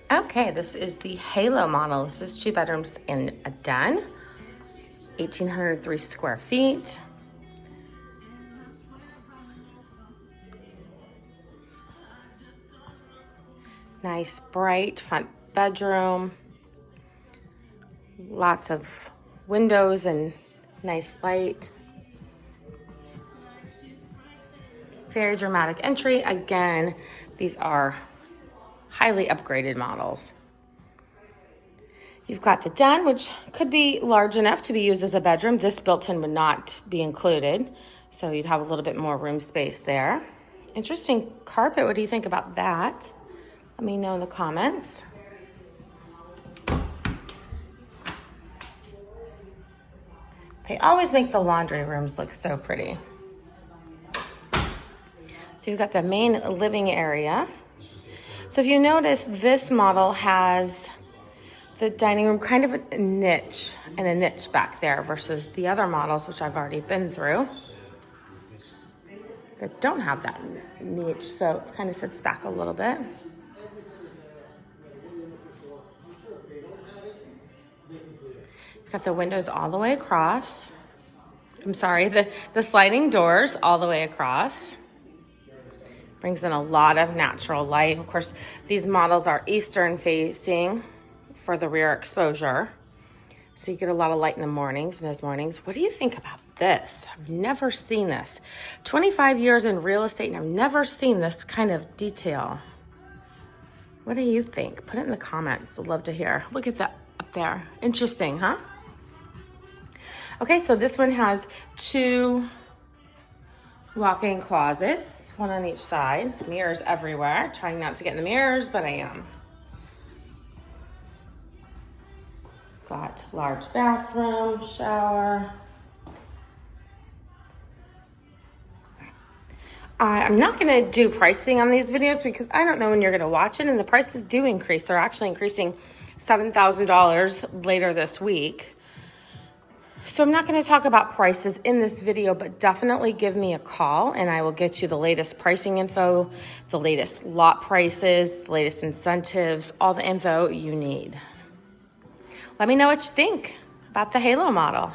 Okay, this is the Halo model. This is 2 bedrooms and a den, 1,803 square feet. Nice, bright front bedroom. Lots of windows and nice light. Very dramatic entry. Again, these are highly upgraded models. You've got the den, which could be large enough to be used as a bedroom. This built-in would not be included, so you'd have a little bit more room space there. Interesting carpet. What do you think about that? Let me know in the comments. They always make the laundry rooms look so pretty. So you've got the main living area. So if you notice, this model has the dining room kind of a niche and a niche back there versus the other models, which I've already been through, that don't have that niche. So it kind of sits back a little bit. Got the windows all the way across. I'm sorry, the sliding doors all the way across. Brings in a lot of natural light. Of course, these models are eastern facing for the rear exposure. So you get a lot of light in the mornings, mid mornings. What do you think about this? I've never seen this. 25 years in real estate and I've never seen this kind of detail. What do you think? Put it in the comments. I'd love to hear. Look at that up there. Interesting, huh? Okay, so this one has 2 walk-in closets, 1 on each side. Mirrors everywhere. Trying not to get in the mirrors, but I am. Got large bathroom, shower. I'm not going to do pricing on these videos because I don't know when you're going to watch it, and the prices do increase. They're actually increasing $7,000 later this week. So I'm not going to talk about prices in this video, but definitely give me a call and I will get you the latest pricing info, the latest lot prices, the latest incentives, all the info you need. Let me know what you think about the Halo model.